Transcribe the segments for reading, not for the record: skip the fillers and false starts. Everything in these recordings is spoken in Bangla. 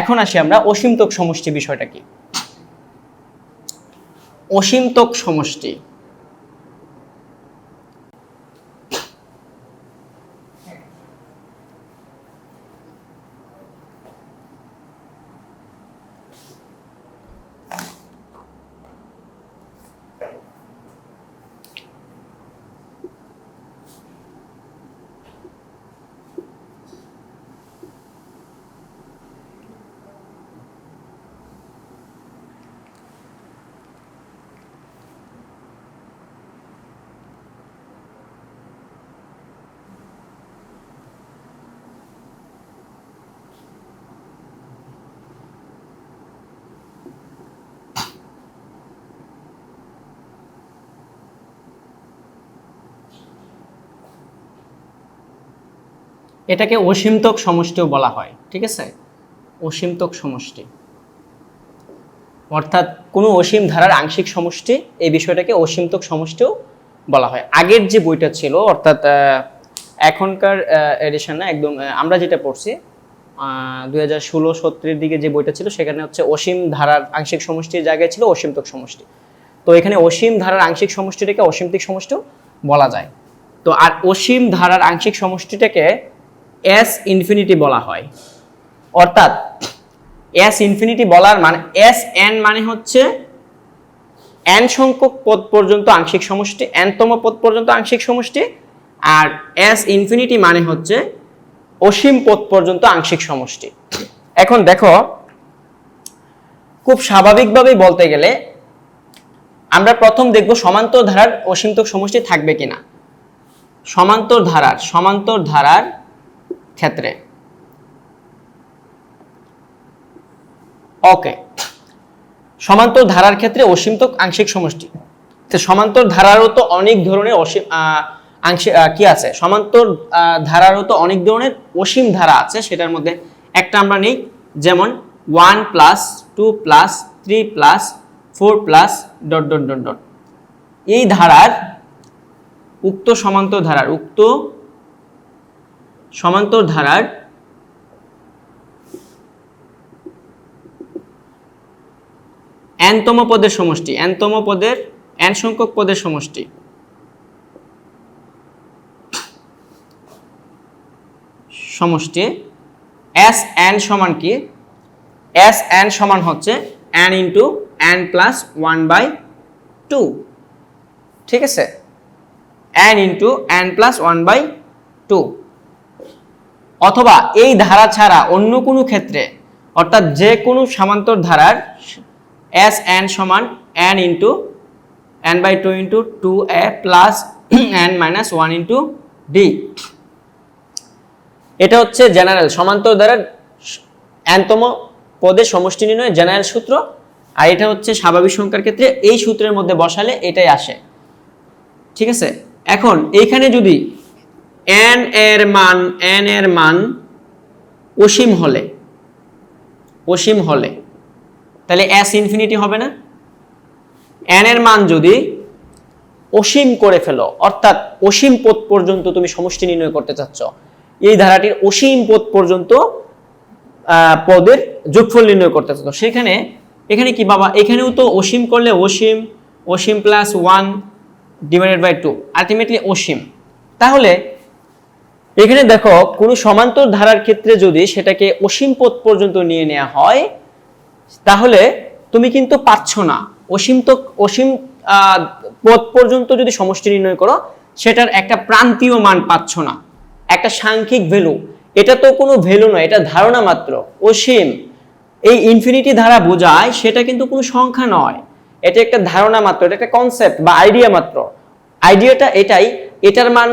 এখন আসি আমরা অসীমতক সমষ্টি বিষয়টা কি। অসীমতক সমষ্টি এটাকে অসীমতক সমষ্টিও বলা হয়, ঠিক আছে? অসীমতক সমষ্টি অর্থাৎ কোনো অসীম ধারার আংশিক সমষ্টি, এই বিষয়টাকে অসীমতক সমষ্টিও বলা হয়। আগের যে বইটা ছিল অর্থাৎ এখনকার এডিশনে একদম আমরা যেটা পড়ছি 2016-17 দিকে যে বইটা ছিল সেখানে হচ্ছে অসীম ধারার আংশিক সমষ্টির জায়গায় ছিল অসীমতক সমষ্টি। তো এখানে অসীম ধারার আংশিক সমষ্টিটাকে অসীমতক সমষ্টিও বলা যায়। তো আর অসীম ধারার আংশিক সমষ্টিটাকে এস ইনফিনিটি বলা হয়। অর্থাৎ এস ইনফিনিটি বলার মানে এস এন মানে হচ্ছে এন সংখ্যক পদ পর্যন্ত আংশিক সমষ্টি, এনতম পদ পর্যন্ত আংশিক সমষ্টি, আর এস ইনফিনিটি মানে হচ্ছে অসীম পদ পর্যন্ত আংশিক সমষ্টি। এখন দেখো, খুব স্বাভাবিকভাবেই বলতে গেলে আমরা প্রথম দেখব সমান্তর ধারার অসীমতক সমষ্টি থাকবে কিনা। সমান্তর ধারার ক্ষেত্রে ওকে, সমান্তর ধারার ক্ষেত্রে অসীমতক আংশিক সমষ্টি। তো সমান্তর ধারারও তো অনেক ধরনের অসীম আংশিক কি আছে, সমান্তর ধারারও তো অনেক ধরনের অসীম ধারা আছে। সেটার মধ্যে একটা আমরা নেই, যেমন 1 + 2 + 3 + 4 +... এই ধারার উক্ত সমান্তর ধারার এনতম পদের সমষ্টি, এন সংখ্যক পদের সমষ্টি এস এন সমান কি? এস এন সমান হচ্ছে n × n + 1/2, ঠিক আছে? n × n + 1/2। অথবা এই ধারা ছাড়া অন্য কোনো ক্ষেত্রে, অর্থাৎ যে কোনো সমান্তর ধারার এস এন সমান n × n/2 × 2a + n - 1 × d। এটা হচ্ছে জেনারেল সমান্তর ধারার nতম পদের সমষ্টি নির্ণয়ের জেনারেল সূত্র। আর এটা হচ্ছে স্বাভাবিক সংখ্যার ক্ষেত্রে এই সূত্রের মধ্যে বসালে এটাই আসে, ঠিক আছে? এখন এইখানে যদি n এর মান অসীম হলে তাহলে এস ইনফিনিটি হবে না? n এর মান যদি অসীম করে ফেলো, অর্থাৎ অসীম পদ পর্যন্ত তুমি সমষ্টি নির্ণয় করতে চাচ্ছ, এই ধারাটির অসীম পদ পর্যন্ত পদের যোগফল নির্ণয় করতে চাচ্ছ, সেখানে এখানে কি বাবা, এখানেও তো অসীম করলে অসীম +1 / 2 আলটিমেটলি অসীম। তাহলে এখানে দেখো, কোন সমান্তর ধারার ক্ষেত্রে যদি সেটাকে অসীম পদ পর্যন্ত নিয়ে নেওয়া হয় তাহলে তুমি কিন্তু পাচ্ছ না অসীম পদ পর্যন্ত যদি সমষ্টি নির্ণয় করো সেটার একটা প্রান্তীয় মান পাচ্ছ না, একটা সাংখ্যিক ভ্যালু। এটা তো কোনো ভ্যালু নয়, এটা ধারণা মাত্র। অসীম এই ইনফিনিটি ধারা বোঝায়, সেটা কিন্তু কোনো সংখ্যা নয়, এটা একটা ধারণা মাত্র, এটা একটা কনসেপ্ট বা আইডিয়া মাত্র। আইডিয়াটা এটাই, এটার মান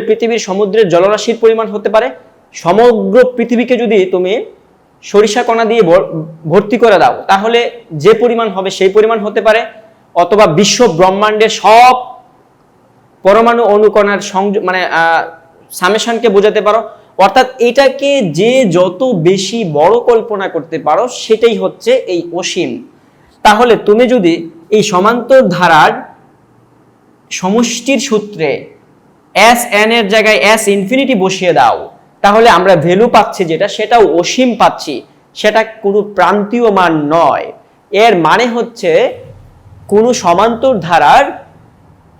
পৃথিবীর সমুদ্রের জলরাশির পরিমাণ হতে পারে। সমগ্র পৃথিবীকে যদি তুমি সরিষা কণা দিয়ে ভর্তি করে দাও তাহলে যে পরিমাণ হবে সেই পরিমাণ হতে পারে, অথবা বিশ্ব ব্রহ্মাণ্ডের সব পরমাণু অণুকণার সামেশনকে বোঝাতে পারো। অর্থাৎ এটাকে যে যত বেশি বড় কল্পনা করতে পারো সেটাই হচ্ছে এই অসীম। তাহলে তুমি যদি এই সমান্তর ধারার সমষ্টির সূত্রে এস এন এর জায়গায় এস ইনফিনিটি বসিয়ে দাও তাহলে আমরা ভ্যালু পাচ্ছি যেটা, সেটাও অসীম পাচ্ছি। সেটা কোনো প্রান্তীয় মান নয়। এর মানে হচ্ছে কোনো সমান্তর ধারার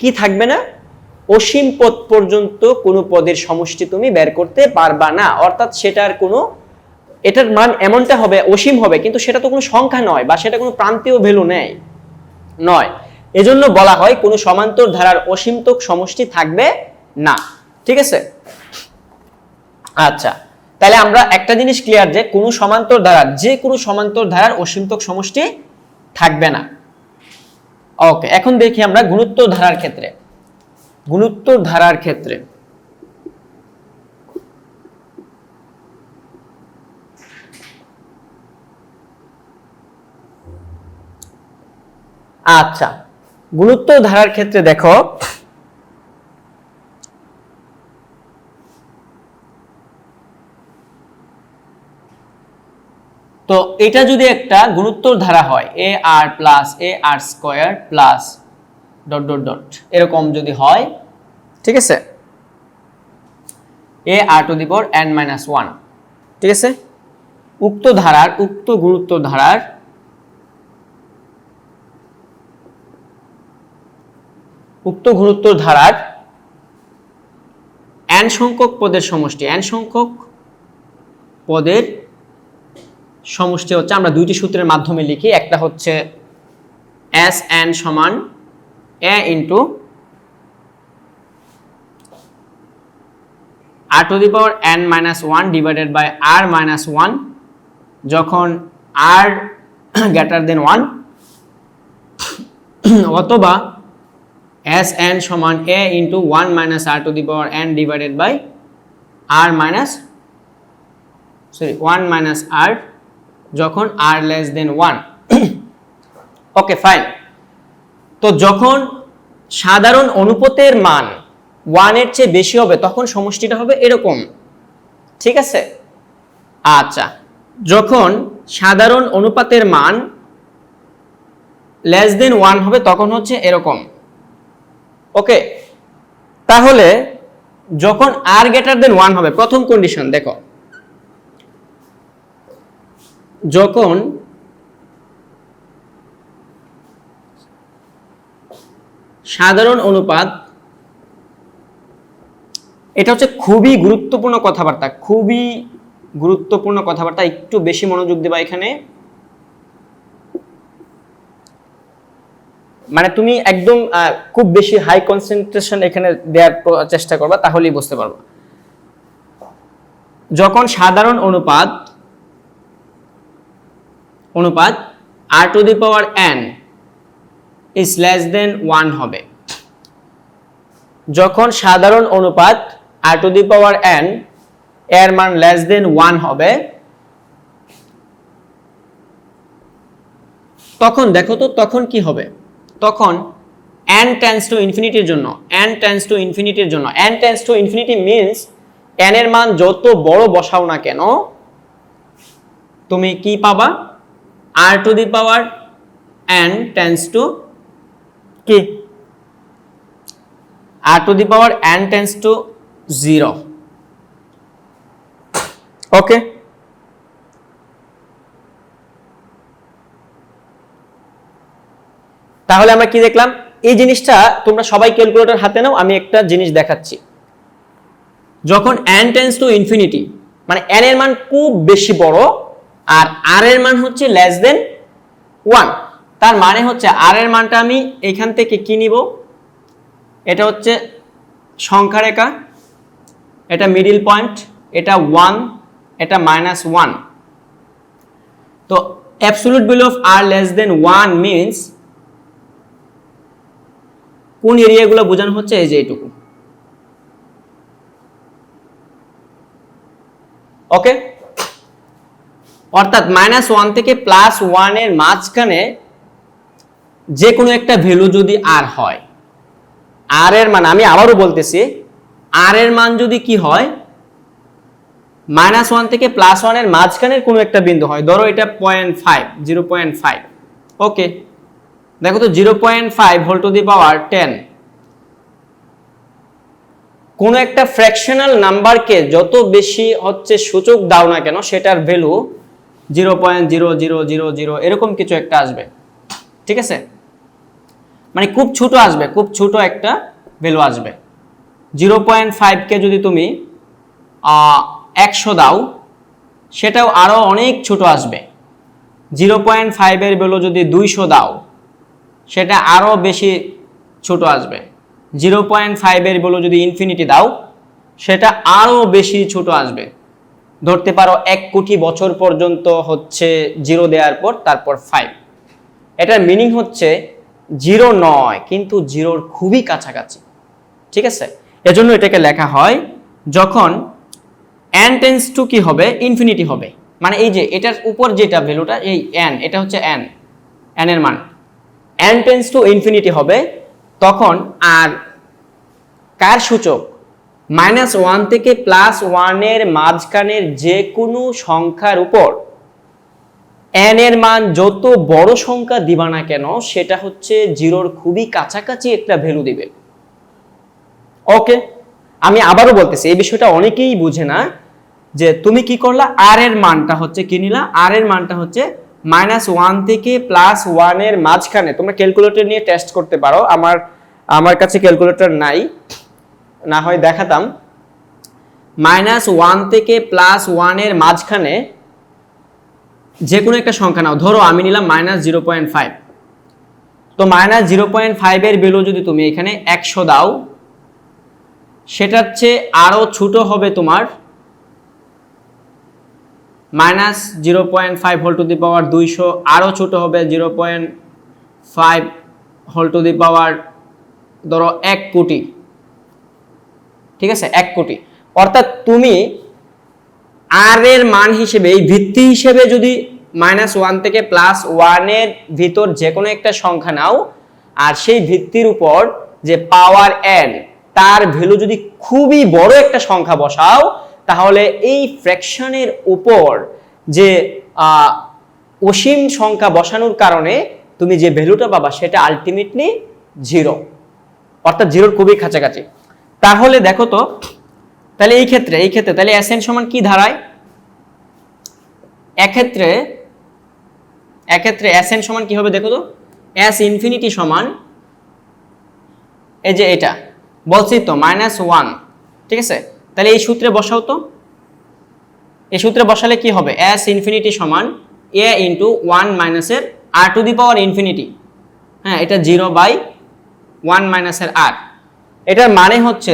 কি থাকবে না, অসীম পদ পর্যন্ত কোনো পদের সমষ্টি তুমি বের করতে পারবা না। অর্থাৎ সেটার কোনো, এটার মান এমনটা হবে অসীম হবে, কিন্তু সেটা তো কোনো সংখ্যা নয় বা সেটা কোনো প্রান্তীয় ভ্যালু নেই নয়। এজন্য বলা হয় কোনো সমান্তর ধারার অসীমতক সমষ্টি থাকবে না। ঠিক আছে? আচ্ছা, তাহলে আমরা একটা জিনিস ক্লিয়ার যে কোনো সমান্তর ধারার, যে কোনো সমান্তর ধারার অসীমতক সমষ্টি থাকবে না। ওকে, এখন দেখি আমরা গুণোত্তর ধারার ক্ষেত্রে। গুণোত্তর ধারার ক্ষেত্রে আচ্ছা, গুণোত্তর ধারার ক্ষেত্রে দেখো, তো এটা যদি একটা গুণোত্তর ধারা হয় A R plus A R square plus dot dot dot এরকম যদি হয়, ঠিক আছে, A R to the power n minus 1, ঠিক আছে, উক্ত ধারার, উক্ত গুণোত্তর ধারার উক্ত গুণোত্তর ধারার n সংখ্যক পদের সমষ্টি, n সংখ্যক পদের সমষ্টি হচ্ছে, আমরা দুইটি সূত্রের মাধ্যমে লিখি। একটা হচ্ছে Sn সমান a into r to the power n minus 1 divided by r minus 1 যখন r গ্রেটার দেন 1, অথবা Sn সমান a into 1 minus r to the power n divided by r minus 1 minus r যখন r less than 1। Okay fine. তো যখন সাধারণ অনুপাতের মান 1 এর চেয়ে বেশি হবে তখন সমষ্টিটা হবে এরকম, ঠিক আছে? আচ্ছা, যখন সাধারণ অনুপাতের মান লেস দেন 1 হবে তখন হচ্ছে এরকম। ওকে, তাহলে যখন r গ্রেটার দেন 1 হবে, প্রথম কন্ডিশন দেখো, যখন সাধারণ অনুপাত, এটা হচ্ছে খুবই গুরুত্বপূর্ণ কথাবার্তা, খুবই গুরুত্বপূর্ণ কথাবার্তা, একটু বেশি মনোযোগ দেবা এখানে। মানে তুমি একদম খুব বেশি হাই কনসেন্ট্রেশন এখানে দেওয়ার চেষ্টা করবা, তাহলেই বুঝতে পারবা। যখন সাধারণ অনুপাত r to the power n is less than 1 হবে, যখন সাধারণ অনুপাত r to the power n এর মান less than 1 হবে, তখন দেখো তো তখন কি হবে, তখন n tends to infinity এর জন্য, n tends to infinity এর জন্য, n tends to infinity means n এর মান যত বড় বসাও না কেন তুমি কি পাবা, r to the power n tends to কি, r to the power n tends to 0। ওকে, তাহলে আমরা কি দেখলাম, এই জিনিসটা তোমরা সবাই ক্যালকুলেটর হাতে নাও, আমি একটা জিনিস দেখাচ্ছি। যখন n tends to infinity মানে n এর মান খুব বেশি বড় আর r এর মান হচ্ছে লেস দেন 1, তার মানে হচ্ছে r এর মানটা আমি এখান থেকে কি নিব, এটা হচ্ছে সংখ্যা রেখা, এটা মিডল পয়েন্ট, এটা 1, এটা -1। তো absolute value of r less than 1 means কোন এরিয়াগুলো বোঝানো হচ্ছে, এই যে এইটুকু। ওকে, অর্থাৎ -1 থেকে +1 এর মাঝখানে যে কোনো একটা ভ্যালু যদি r হয়, r এর মান, আমি আবারও বলতেছি, r এর মান যদি কি হয়, -1 থেকে +1 এর মাঝখানের কোনো একটা বিন্দু হয়, ধরো এটা 0.5, ওকে, দেখো তো 0.5 হোল টু দি পাওয়ার 10, কোন একটা ফ্র্যাকশনাল নাম্বারকে যত বেশি হচ্ছে সূচক দাও না কেন সেটার ভ্যালু 0.0000 এরকম কিছু একটা আসবে, ঠিক আছে? মানে খুব ছোট আসবে, খুব ছোট একটা ভ্যালু আসবে। 0.5কে যদি তুমি 100 দাও, সেটাও আরো অনেক ছোট আসবে। 0.5 এর ভ্যালু যদি 200 দাও, সেটা আরো বেশি ছোট আসবে। 0.5 এর ভ্যালু যদি ইনফিনিটি দাও, সেটা আরো বেশি ছোট আসবে। ধরতে পারো 1 কোটি বছর পর্যন্ত হচ্ছে 0 দেওয়ার পর তারপর 5। এটার মিনিং হচ্ছে 0 নয়, কিন্তু 0-র খুবই কাছাকাছি, ঠিক আছে? এজন্য এটাকে লেখা হয় যখন n টেন্স টু কি হবে, ইনফিনিটি হবে। মানে এই যে এটার উপর যেটা ভ্যালুটা, এই n, এটা হচ্ছে n এর মান n টেন্স টু ইনফিনিটি হবে, তখন আর কার সূচক -1 থেকে +1 এর মাঝখানের যে কোনো সংখ্যার উপর n এর মান যত বড় সংখ্যা দিবা না কেন, সেটা হচ্ছে 0-র খুবই কাছাকাছি একটা ভ্যালু দিবে। ওকে, আমি আবারও বলতেছি, এই বিষয়টা অনেকেই বুঝে না যে তুমি কি করলা, r এর মানটা হচ্ছে কি নিলা, r এর মানটা হচ্ছে -1 থেকে +1 এর মাঝখানে। তোমরা ক্যালকুলেটর নিয়ে টেস্ট করতে পারো, আমার কাছে ক্যালকুলেটর নাই, না হয় দেখাতাম। -1 থেকে +1 এর মাঝখানে যে কোনো একটা সংখ্যা নাও, ধরো আমি নিলাম -0.5। তো -0.5 এর ভ্যালু যদি তুমি এখানে 100 দাও, সেটার চেয়ে আরো ছোট হবে তোমার -0.5 হোল টু দি পাওয়ার 200, আরো ছোট হবে 0.5 হোল টু দি পাওয়ার ধরো 1 কোটি, ঠিক আছে? 1 কোটি। অর্থাৎ তুমি r এর মান হিসেবে, এই ভিত্তি হিসেবে যদি -1 থেকে +1 এর ভিতর যে কোনো একটা সংখ্যা নাও, আর সেই ভিত্তির উপর যে পাওয়ার n, তার ভ্যালু যদি খুবই বড় একটা সংখ্যা বসাও, তাহলে এই ফ্র্যাকশনের উপর যে অসীম সংখ্যা বসানোর কারণে তুমি যে ভ্যালুটা পাবা, সেটা আলটিমেটলি 0, অর্থাৎ 0-র খুবই কাছাকাছি। তাহলে দেখো তো, তাহলে এই ক্ষেত্রে তাহলে Sn সমান কি দাঁড়ায়? এক্ষেত্রে Sn সমান কি হবে দেখো তো, S ইনফিনিটি সমান এই যে এটা বলছি তো -1, ঠিক আছে? তাহলে এই সূত্রে বসাও তো, এই সূত্রে বসালে কি হবে, S ইনফিনিটি সমান a ইন্টু 1 মাইনাসের r to the power infinity. হ্যাঁ, এটা 0/1 মাইনাসের r। এটার মানে হচ্ছে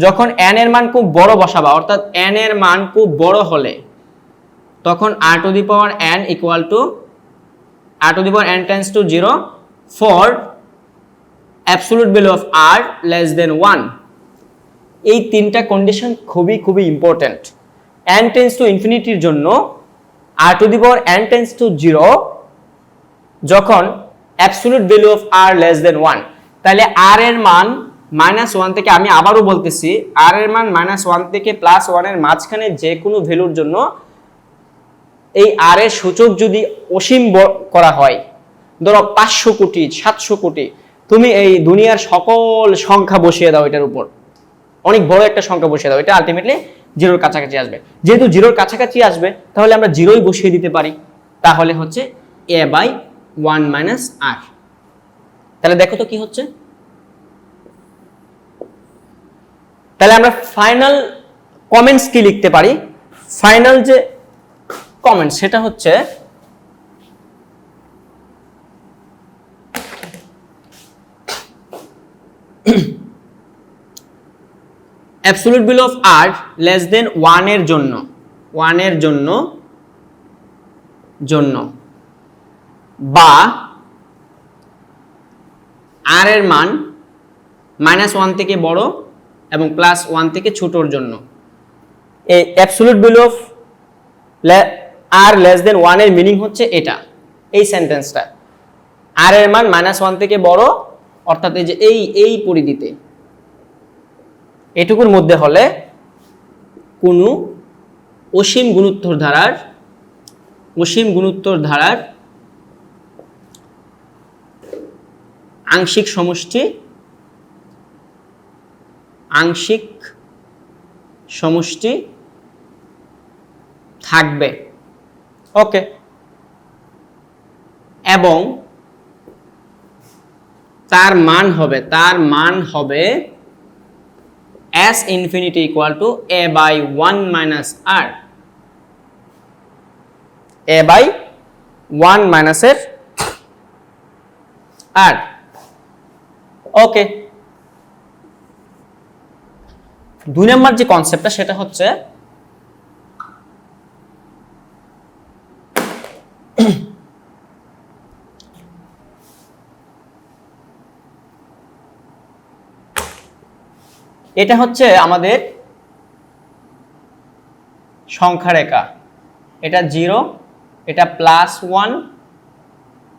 যখন n এর মান খুব বড় বসাবা, অর্থাৎ n এর মান খুব বড় হলে, তখন r to the power n equal to r to the power n tends to 0 for absolute value of r less than 1। এই তিনটা কন্ডিশন খুবই ইম্পর্টেন্ট। n টেন্ডস টু ইনফিনিটির জন্য r to the power n tends to 0 যখন absolute value of r less than 1, তাহলে r এর মান -1 থেকে, আমি আবারও বলতেছি, r এর মান -1 থেকে +1 এর মাঝখানে যে কোনো ভ্যালুর জন্য এই r এর সূচক যদি অসীম করা হয়, ধরো 500 কোটি 700 কোটি, তুমি এই দুনিয়ার সকল সংখ্যা বসিয়ে দাও এটার উপর, অনেক বড় একটা সংখ্যা বসিয়ে দাও, এটা আলটিমেটলি 0-র কাছাকাছি আসবে। যেহেতু 0-র কাছাকাছি আসবে, তাহলে আমরা 0ই বসিয়ে দিতে পারি, তাহলে হচ্ছে a/1 - r। তাহলে দেখো তো কি হচ্ছে। তাহলে আমরা ফাইনাল কমেন্টস কি লিখতে পারি? ফাইনাল যে কমেন্ট, সেটা হচ্ছে absolute value of r less than 1 এর জন্য, 1 এর জন্য বা r এর মান -1 থেকে বড় এবং +1 থেকে ছোটর জন্য। এই absolute value of r less than 1 এর মিনিং হচ্ছে এটা, এই সেন্টেন্সটা, r এর মান -1 থেকে বড়, অর্থাৎ এই যে এই পরিধিতে, এটুকুর মধ্যে হলে কোনো অসীম গুণোত্তর ধারার আংশিক সমষ্টি থাকবে। ওকে, এবং তার মান হবে s infinity equal to a by 1 minus r, a by 1 মাইনাসের r। ওকে, 2 নম্বর যে কনসেপ্টটা সেটা হচ্ছে এটা হচ্ছে আমাদের সংখ্যা রেখা, এটা 0, এটা +1,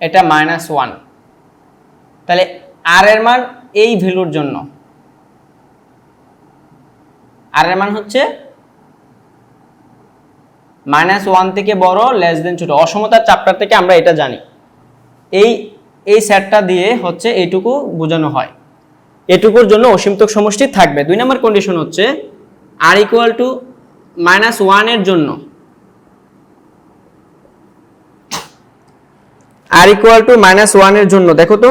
এটা -1। তাহলে r এর মান এই ভ্যালুর জন্য r এর মান হচ্ছে -1 থেকে বড়, লেস দেন ছোট। অসমতার চ্যাপ্টার থেকে আমরা এটা জানি। এই সেটটা দিয়ে হচ্ছে এইটুকু বোঝানো হয়, এটুকুর জন্য অসীমতক সমষ্টি থাকবে। 2 নম্বর কন্ডিশন হচ্ছে r ইকুয়াল টু -1 এর জন্য, r ইকুয়াল টু -1 এর জন্য দেখো তো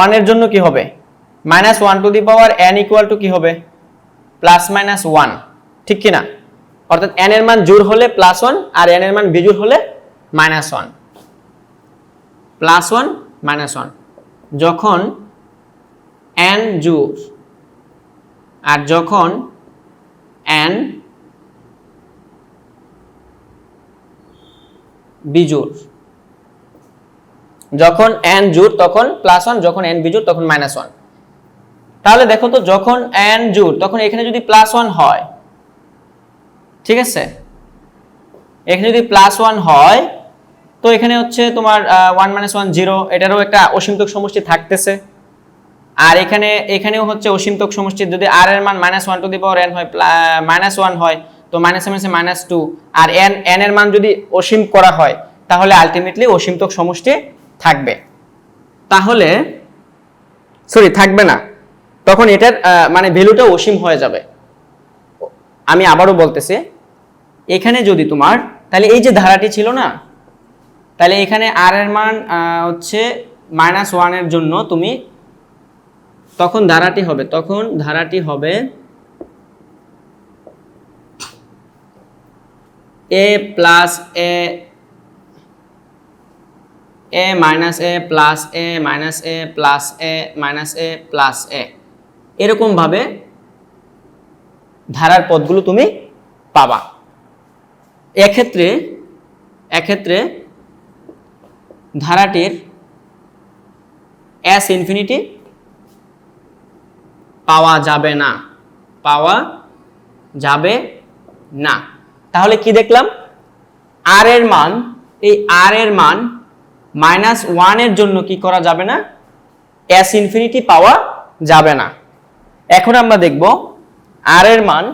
1 এর জন্য কি হবে, -1 two the power n equal to কি হবে +-1, ঠিক কি না? অর্থাৎ n এর মান জোড় হলে +1 আর n এর মান বিজোড় হলে -1, +1 -1। যখন n জোড় আর যখন n বিজোড়, যখন n জোড় তখন +1, যখন n বিজোড় তখন -1। তাহলে দেখো তো যখন n জোড় তখন এখানে যদি +1 হয়, ঠিক আছে, এখানে যদি +1 হয় তো এখানে হচ্ছে তোমার 1 -1 0, এটারও একটা অসীমতক সমষ্টি থাকতেছে। আর এখানেও হচ্ছে অসীমতক সমষ্টি, যদি r এর মান -1 টু দি পাওয়ার n হয়, -1 হয় তো -2, আর n এর মান যদি অসীম করা হয় তাহলে আলটিমেটলি অসীমতক সমষ্টি থাকবে। তাহলে সরি থাকবে না, তখন এটার মানে ভ্যালুটা অসীম হয়ে যাবে। আমি আবারও বলতেছি, এখানে যদি তোমার তাহলে এই যে ধারাটি ছিল না, তাহলে এখানে r এর মান হচ্ছে -1 এর জন্য তুমি তখন ধারাটি হবে a plus a minus a plus a minus a plus a minus a plus a, এরকম ভাবে ধারার পদগুলো তুমি পাবা। এক্ষেত্রে ধারাটির s ইনফিনিটি পাওয়া যাবে না। তাহলে কি দেখলাম, r এর মান, এই r এর মান -1 এর জন্য কি করা যাবে না, s ইনফিনিটি পাওয়া যাবে না। এখন আমরা দেখব r এর মান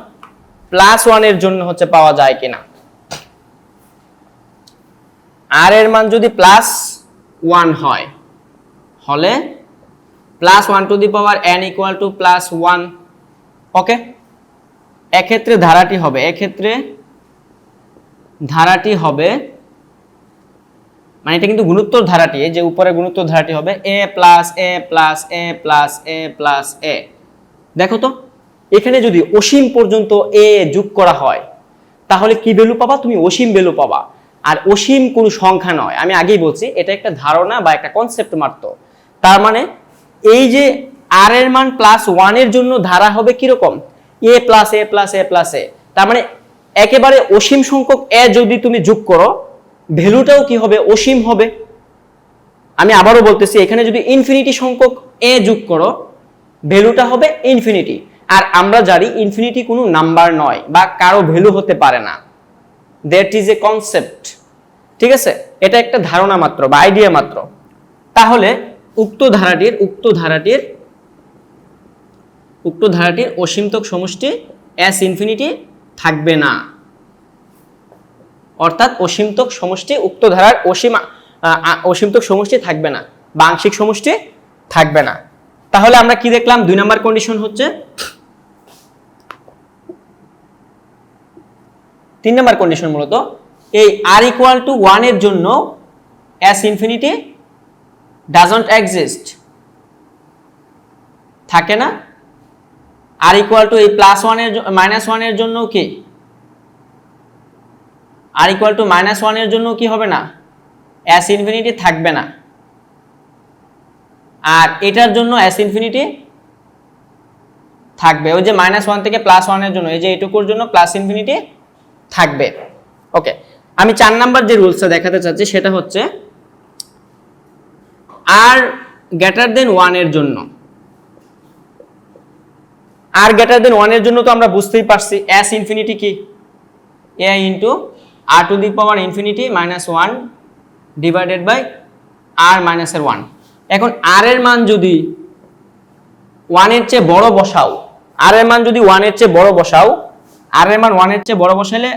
+1 এর জন্য হচ্ছে পাওয়া যায় কিনা। r এর মান যদি +1 হয় হলে +1 two the power n equal to +1। ওকে, এক্ষেত্রে ধারাটি হবে মানে এটা কিন্তু গুণোত্তর ধারাটি, এই যে উপরে গুণোত্তর ধারাটি হবে a plus a plus a plus a plus a। দেখো তো এখানে যদি অসীম পর্যন্ত a যোগ করা হয় তাহলে কি ভ্যালু পাবা, তুমি অসীম ভ্যালু পাবা। আর অসীম কোনো সংখ্যা নয়, আমি আগেই বলছি এটা একটা ধারণা বা একটা কনসেপ্ট মাত্র। তার মানে এই যে r এর মান +1 এর জন্য ধারা হবে কিরকম, a plus a plus a plus a। তার মানে একেবারে অসীম সংখ্যক a যদি তুমি যোগ করো ভ্যালুটাও কি হবে, অসীম হবে। আমি আবারও বলতেছি, এখানে যদি ইনফিনিটি সংখ্যক a যোগ করো ভ্যালুটা হবে ইনফিনিটি। আর আমরা জানি ইনফিনিটি কোনো নাম্বার নয় বা কারো ভ্যালু হতে পারে না, দ্যাট ইজ এ কনসেপ্ট। ঠিক আছে, এটা একটা ধারণা মাত্র বা আইডিয়া মাত্র। তাহলে উক্ত ধারাটির অসীমতক সমষ্টি s ইনফিনিটি থাকবে না, অর্থাৎ অসীমতক সমষ্টি, উক্ত ধারার অসীমতক সমষ্টি থাকবে না বা আংশিক সমষ্টি থাকবে না। তাহলে আমরা কি দেখলাম, 2 নম্বর কন্ডিশন হচ্ছে 3 নম্বর কন্ডিশন মূলত এই r ইকুয়াল টু 1 এর জন্য s ইনফিনিটি ডাজন্ট এক্সিস্ট, থাকে না। r ইকুয়াল টু এই +1 এর -1 এর জন্য কি r ইকুয়াল টু -1 এর জন্য কি হবে না, s ইনফিনিটি থাকবে না। আর এটার জন্য s ইনফিনিটি থাকবে, ওই যে -1 থেকে +1 এর জন্য এই যে এইটুকুর জন্য প্লাস ইনফিনিটি থাকবে। ওকে, আমি 4 নাম্বার যে রুলসটা দেখাতে চাচ্ছি সেটা হচ্ছে r গ্রেটার দেন 1 এর জন্য, r গ্রেটার দেন 1 এর জন্য তো আমরা বুঝতেই পারছি s ইনফিনিটি কি a into r to the power infinity -1 divided by r মাইনাসের 1। এখন r এর মান যদি 1 এর চেয়ে বড় বসাও, r এর মান যদি 1 এর চেয়ে বড় বসাও, r এর মান 1 এর চেয়ে বড় বসাইলে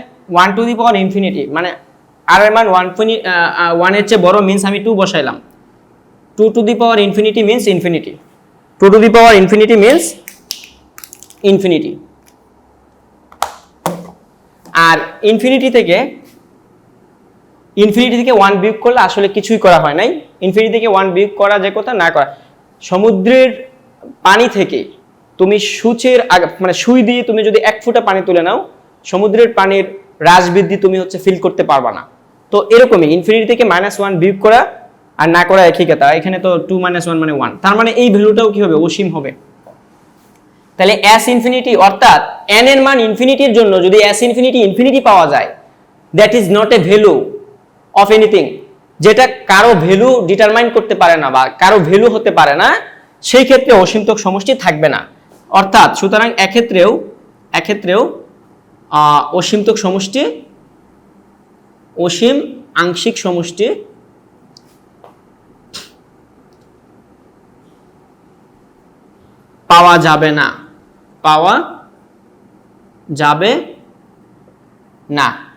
1 টু দি পাওয়ার ইনফিনিটি মানে r এর মান 1 এর চেয়ে বড় মিন্স আমি 2 বসাইলাম, 2 to the power infinity means infinity, 2 to the power infinity means infinity. আর ইনফিনিটি থেকে 1 বিয়োগ করলে আসলে কিছুই করা হয় নাই, ইনফিনিটি থেকে 1 বিয়োগ করা যে কথা না করা। সমুদ্রের পানি থেকে তুমি সূচের মানে সুই দিয়ে তুমি যদি 1 ফোঁটা পানি তুলে নাও, সমুদ্রের পানির হ্রাস বৃদ্ধি তুমি ফিল করতে পারবা না। তো এরকমই ইনফিনিটি থেকে -1 বিয়োগ করা আর না করা একই কথা। এখানে তো 2 - 1 মানে 1, তার মানে এই ভ্যালুটাও কি হবে, অসীম হবে। তাহলে s ইনফিনিটি অর্থাৎ n এর মান ইনফিনিটির জন্য যদি s ইনফিনিটি পাওয়া যায়, that is not a value of anything, যেটা কারো ভ্যালু ডিটারমাইন করতে পারে না বা কারো ভ্যালু হতে পারে না, সেই ক্ষেত্রে অসীমতক সমষ্টি থাকবে না। অর্থাৎ সুতরাং এক্ষেত্রেও অসীমতক সমষ্টি, অসীম আংশিক সমষ্টি পাওয়া যাবে না,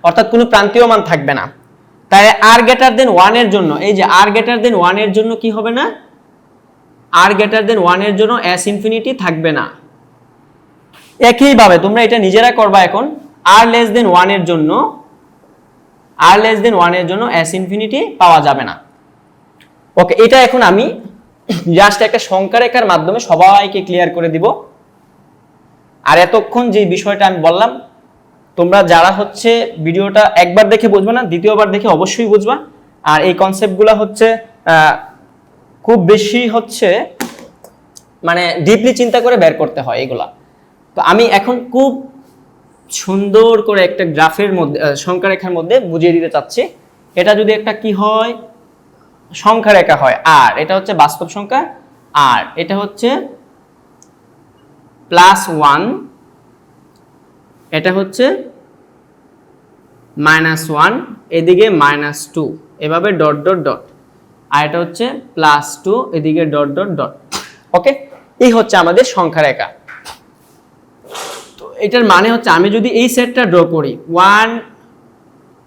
অর্থাৎ কোনো প্রান্তীয় মান থাকবে না। তাই r গ্রেটার দেন 1 এর জন্য, এই যে r গ্রেটার দেন 1 এর জন্য কি হবে না, r গ্রেটার দেন 1 এর জন্য s ইনফিনিটি থাকবে না। একইভাবে তোমরা এটা নিজেরা করবা। এখন r লেস দেন 1 এর জন্য s ইনফিনিটি পাওয়া যাবে না। ওকে, এটা এখন আমি জাস্ট একটা সংখ্যা রেখার মাধ্যমে সবাইকে ক্লিয়ার করে দিব। আর এতক্ষণ যে বিষয়টা আমি বললাম, তোমরা যারা ভিডিওটা একবার দেখে বুঝবে না, দ্বিতীয়বার দেখে অবশ্যই বুঝবা। আর এই কনসেপ্টগুলো খুব বেশি মানে ডিপলি চিন্তা করে বের করতে হয় এগুলা। তো আমি এখন খুব সুন্দর করে একটা গ্রাফের মধ্যে, সংখ্যা রেখার মধ্যে বুঝিয়ে দিতে চাচ্ছি। এটা যদি একটা কি হয়, সংখ্যা রেখা হয়, আর এটা হচ্ছে বাস্তব সংখ্যা, আর এটা হচ্ছে +1, এটা হচ্ছে -1, এদিকে -2, এভাবে ডট ডট ডট, আর এটা হচ্ছে +2, এদিকে ডট ডট ডট। ওকে, এই হচ্ছে আমাদের সংখ্যা রেখা। তো এটার মানে হচ্ছে আমি যদি এই সেটটা ড্র করি 1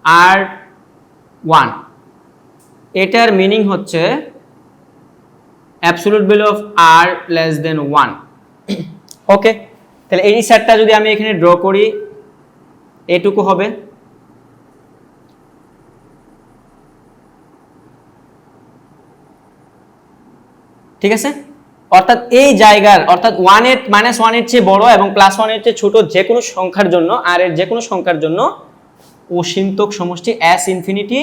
আর 1, এটার মিনিং হচ্ছে absolute value of r less than 1। ওকে, তাহলে এই সেটটা যদি আমি এখানে ড্র করি, এটুকু হবে। ঠিক আছে, অর্থাৎ এই জায়গার, অর্থাৎ -1 এর চেয়ে বড় এবং +1 এর চেয়ে ছোট যে কোনো সংখ্যার জন্য, r এর যে কোনো সংখ্যার জন্য অসীমতক সমষ্টি s ইনফিনিটি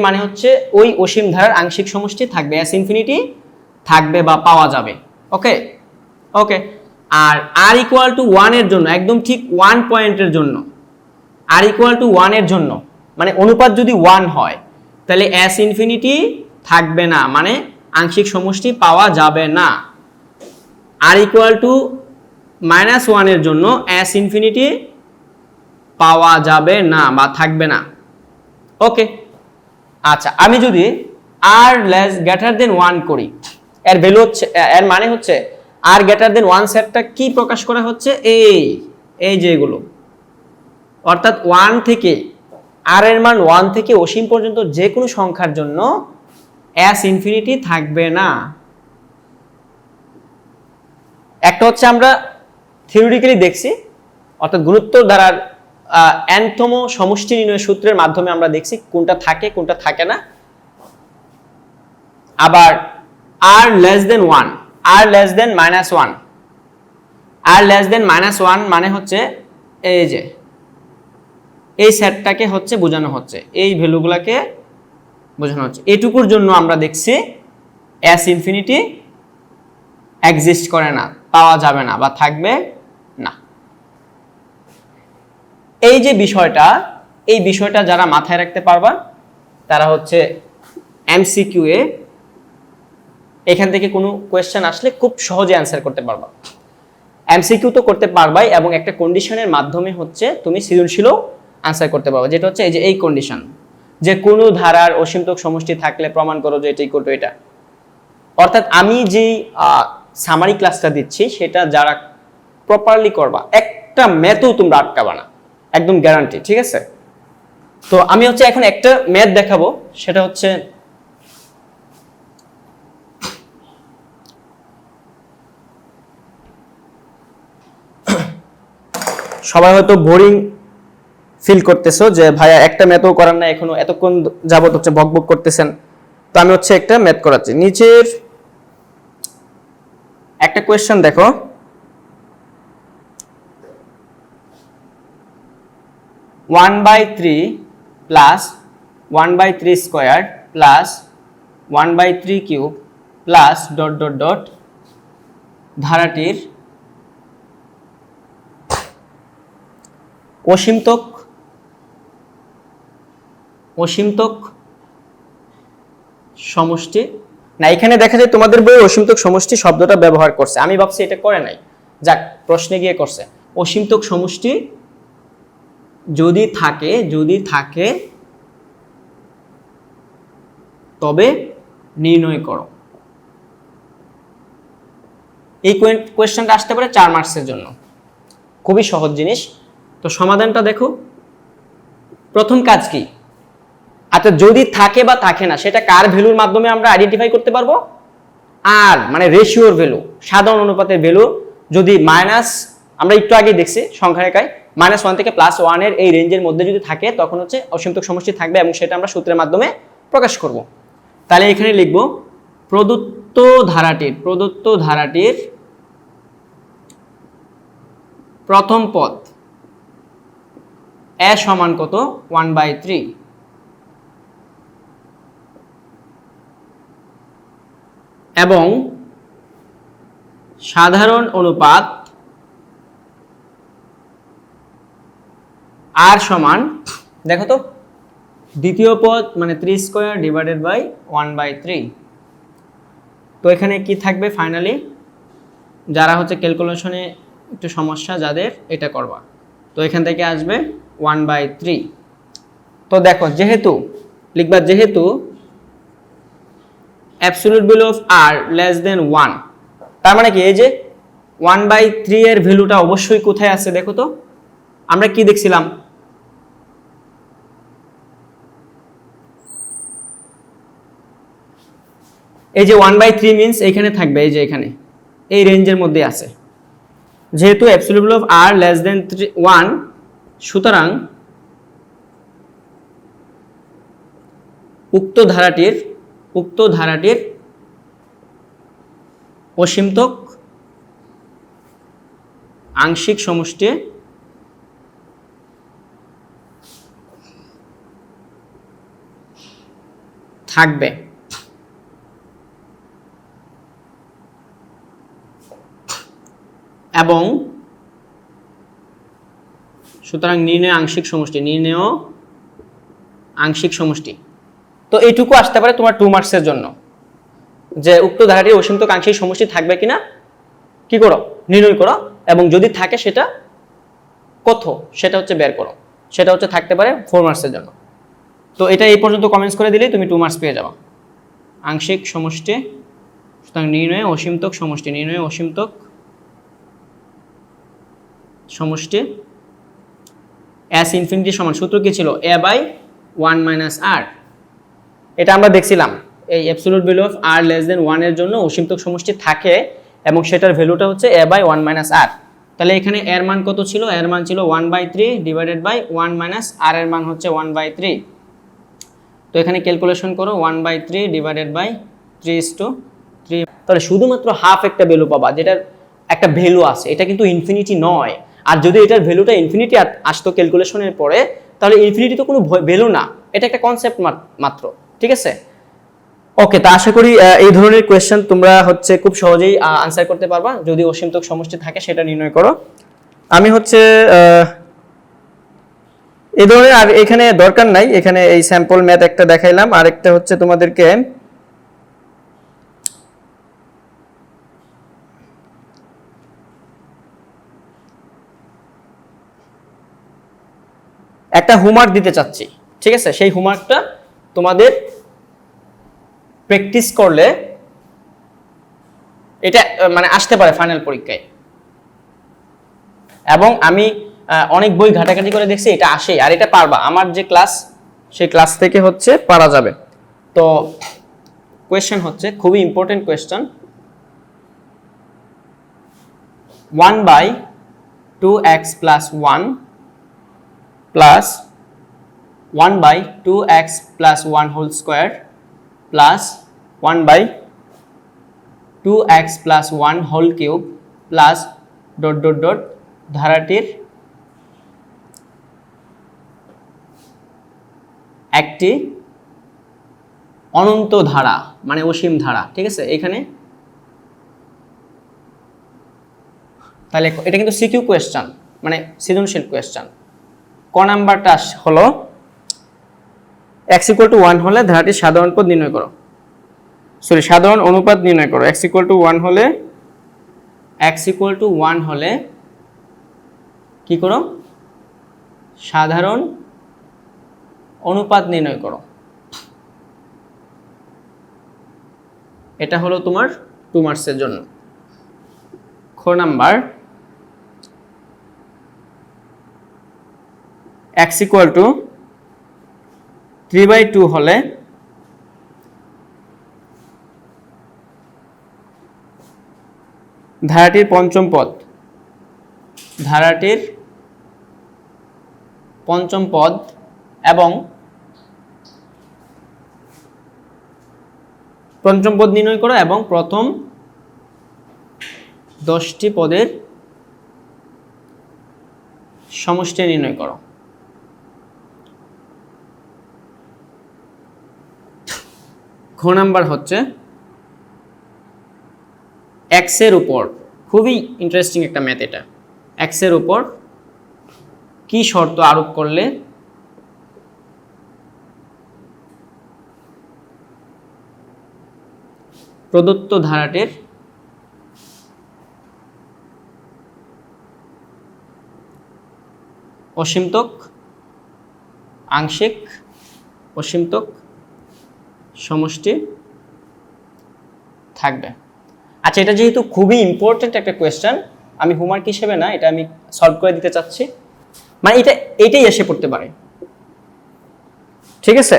মানে হচ্ছে ওই অসীম ধারার আংশিক সমষ্টি থাকবে, s ইনফিনিটি থাকবে বা পাওয়া যাবে। ওকে, আর r ইকুয়াল টু 1 এর জন্য, একদম ঠিক 1 পয়েন্টের জন্য, r ইকুয়াল টু 1 এর জন্য মানে অনুপাত যদি 1 হয়, তাহলে s ইনফিনিটি থাকবে না, মানে আংশিক সমষ্টি পাওয়া যাবে না। r ইকুয়াল টু -1 এর জন্য s ইনফিনিটি পাওয়া যাবে না বা থাকবে না। ওকে, আচ্ছা, আমি যদি r লেস গ্রেটার দেন 1 করি, এর ভ্যালু হচ্ছে, এর মানে হচ্ছে r গ্রেটার দেন 1 সেটটা কি প্রকাশ করা হচ্ছে, এই যে এগুলো, অর্থাৎ 1 থেকে, r এর মান 1 থেকে অসীম পর্যন্ত যে কোনো সংখ্যার জন্য s ইনফিনিটি থাকবে না। একটা হচ্ছে আমরা থিওরিটিক্যালি দেখছি, অর্থাৎ গুণোত্তর ধারার nতম সমষ্টি নির্ণয় সূত্রের মাধ্যমে আমরা দেখছি কোনটা থাকে কোনটা থাকে না। আবার r less than 1, r less than -1, r less than -1 মানে হচ্ছে এই যে এই সেটটাকে হচ্ছে বোঝানো হচ্ছে, এই ভ্যালুগুলোকে বোঝানো হচ্ছে। এটুকুর জন্য আমরা দেখছি s ইনফিনিটি এক্সিস্ট করে না, পাওয়া যাবে না বা থাকবে না। এই যে বিষয়টা, এই বিষয়টা যারা মাথায় রাখতে পারবা তারা হচ্ছে এমসিকিউ এ এখান থেকে কোনো কোয়েশ্চেন আসলে খুব সহজে অ্যান্সার করতে পারবা। এমসিকিউ তো করতে পারবাই এবং একটা কন্ডিশনের মাধ্যমে হচ্ছে তুমি সৃজনশীলও অ্যান্সার করতে পারবা, যেটা হচ্ছে এই যে এই কন্ডিশন, যে কোনো ধারার অসীমতক সমষ্টি থাকলে প্রমাণ করো যে এটা ইকুয়াল টু এটা। অর্থাৎ আমি যেই সামারি ক্লাসটা দিচ্ছি সেটা যারা প্রপারলি করবা একটা ম্যাথও তোমরা আটকাবা না, একদম গ্যারান্টি, ঠিক আছে? তো আমি হচ্ছে এখন একটা ম্যাথ দেখাবো, সেটা হচ্ছে সবাই হয়তো বোরিং ফিল করতেছো যে ভাইয়া একটা ম্যাথও করার না, এখনো এতক্ষণ যাবত হচ্ছে বকবক করতেছেন। তো আমি হচ্ছে একটা ম্যাথ করাচ্ছি। নিচের একটা কোয়েশ্চেন দেখো, one by three plus 1/3 square plus 1/3 cube plus dot dot dot ধারাটির অসীমতক সমষ্টি। না, এখানে দেখা যায় তোমাদের বই অসীমতক সমষ্টি শব্দটা ব্যবহার করছে, আমি ভাবছি এটা করে নাই, যাক প্রশ্নে গিয়ে করছে। অসীমতক সমষ্টি যদি থাকে তবে নির্ণয় করো। এই কোয়েশ্চেনটা আসতে পারে 4 মার্কসের জন্য, খুবই সহজ জিনিস। তো সমাধানটা দেখো। প্রথম কাজ কি? আচ্ছা, যদি থাকে বা থাকে না সেটা কার ভ্যালুর মাধ্যমে আমরা আইডেন্টিফাই করতে পারবো? আর মানে রেশিওর ভ্যালু, সাধারণ অনুপাতের ভ্যালু যদি মাইনাস, আমরা একটু আগে দেখছি সংখ্যা রেখায় -1 থেকে +1 এর এই রেঞ্জের মধ্যে যদি থাকে তখন হচ্ছে অসীমতক সমষ্টি থাকবে এবং সেটা আমরা সূত্রের মাধ্যমে প্রকাশ করব। তাহলে এখানে লিখব প্রদত্ত ধারাটির প্রথম পদ a সমান কত? 1/3 এবং সাধারণ অনুপাত r সমান, দেখো তো দ্বিতীয় পদ মানে 3 স্কয়ার ডিভাইডেড বাই 1/3। তো এখানে কি থাকবে ফাইনালি? যারা হচ্ছে ক্যালকুলেশনে একটু সমস্যা যাদের, এটা করবা। তো এখান থেকে আসবে 1/3। তো দেখো যেহেতু absolute value of r less than 1, তার মানে কি এই যে 1/3 এর ভ্যালুটা অবশ্যই কোথায় আছে দেখো তো। আমরা কি দেখছিলাম? এই যে 1/3 মিন্স এখানে থাকবে, এই যে এখানে এই রেঞ্জের মধ্যে আছে। যেহেতু absolute value of r less than 1, সুতরাং উক্ত ধারাটির অসীমতক আংশিক সমষ্টি থাকবে। এবং সুতরাং নির্ণয় আংশিক সমষ্টি। তো এইটুকু আসতে পারে তোমার 2 মার্কসের জন্য, যে উক্ত ধারাটির অসীমতক আংশিক সমষ্টি থাকবে কিনা কি করো, নির্ণয় করো, এবং যদি থাকে সেটা কত সেটা হচ্ছে বের করো। সেটা হচ্ছে থাকতে পারে 4 মার্কসের জন্য। তো এটা এই পর্যন্ত কমেন্টস করে দিলেই তুমি 2 মার্কস পেয়ে যাবে। আংশিক সমষ্টি, সুতরাং নির্ণয় অসীমতক সমষ্টি s ইনফিনিটি সমান, সূত্র কি ছিল? a/1 - r। এটা আমরা দেখছিলাম, এই absolute value of r less than 1 এর জন্য অসীমতক সমষ্টি থাকে এবং সেটার ভ্যালুটা হচ্ছে a/1 - r। তাহলে এখানে এর মান কত ছিল? এর মান ছিল 1/3 ডিভাইডেড বাই 1 মাইনাস আর এর মান হচ্ছে 1/3। তো এখানে ক্যালকুলেশন করো 1/3 ডিভাইডেড বাই 3:3। তাহলে শুধুমাত্র হাফ একটা ভ্যালু পাবা, যেটার একটা ভ্যালু আছে, এটা কিন্তু ইনফিনিটি নয়। আর যদি এটার ভ্যালুটা ইনফিনিটি আসতো ক্যালকুলেশনের পরে, তাহলে ইনফিনিটি তো কোনো ভ্যালু না, এটা একটা কনসেপ্ট মাত্র। ঠিক আছে, ওকে। তা আশা করি এই ধরনের কোয়েশ্চেন তোমরা হচ্ছে খুব সহজেই আনসার করতে পারবা। যদি অসীমতক সমষ্টি থাকে সেটা নির্ণয় করো। আমি হচ্ছে এই ধরনের আর এখানে দরকার নাই, এখানে এই স্যাম্পল ম্যাথ একটা দেখাইলাম, আরেকটা হচ্ছে তোমাদেরকে একটা হোমওয়ার্ক দিতে চাচ্ছি। ঠিক আছে, সেই হোমওয়ার্কটা তোমাদের প্র্যাকটিস করলে এটা মানে আসতে পারে ফাইনাল পরীক্ষায়। এবং আমি অনেক বই ঘাটাঘাটি করে দেখছি এটা আসে, আর এটা পারবা। আমার যে ক্লাস, সেই ক্লাস থেকে হচ্ছে পারা যাবে। তো কোয়েশ্চেন হচ্ছে খুবই important question. 1/2x plus 1 plus 1/2x plus 1 whole square plus 1/2x plus 1 whole cube plus dot dot dot ধারাটির একটি অনন্ত ধারা, মানে অসীম ধারা। ঠিক আছে, এখানে তাহলে এটা কিন্তু সিকিউ কোয়েশ্চেন, মানে সৃজনশীল কোয়েশ্চেন। ক নাম্বারটা হলো x = 1 হলে ধারাটির সাধারণ পদ নির্ণয় করো। সরি, সাধারণ অনুপাত নির্ণয় করো। x = 1 হলে কি করো? সাধারণ অনুপাত নির্ণয় করো। এটা হলো তোমার 2 মার্কসের জন্য। খ নাম্বার, x = 3/2 হলে ধারাটির পঞ্চম পদ এবং পঞ্চম পদ নির্ণয় করো এবং প্রথম 10টি পদের সমষ্টি নির্ণয় করো। খ নাম্বার হচ্ছে x এর উপর, খুবই ইন্টারেস্টিং একটা ম্যাথ এটা। x এর উপর কি শর্ত আরোপ করলে প্রদত্ত ধারাটির অসীমতক, আংশিক, অসীমতক সমষ্টি থাকবে। আচ্ছা, এটা যেহেতু খুবই ইম্পর্টেন্ট একটা কোয়েশ্চেন, আমি হোমওয়ার্ক হিসেবে না, এটা আমি সলভ করে দিতে চাচ্ছি। মানে এটাই এসে পড়তে পারে। ঠিক আছে,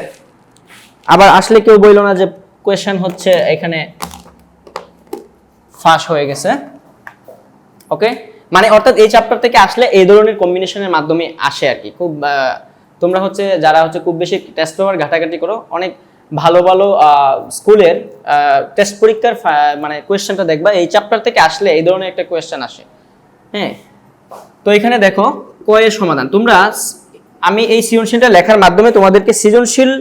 আবার আসলে কেউ বললো না যে কোয়েশ্চেন হচ্ছে এখানে ফাঁস হয়ে গেছে। ওকে, মানে অর্থাৎ এই চ্যাপ্টার থেকে আসলে এই ধরনের কম্বিনেশনের মাধ্যমে আসে আর কি। খুব তোমরা হচ্ছে যারা হচ্ছে খুব বেশি টেস্ট পেপার ঘাটাঘাটি করো, অনেক ভালো ভালো স্কুলের টেস্ট পরীক্ষার মানে কোয়েশ্চেনটা দেখবা, এই চ্যাপ্টার থেকে আসলে এই ধরনের একটা কোয়েশ্চেন আসে। হ্যাঁ, তো এখানে দেখো ক এর সমাধান। তোমরা, আমি এই সৃজনশীলটা লেখার মাধ্যমে তোমাদেরকে সৃজনশীল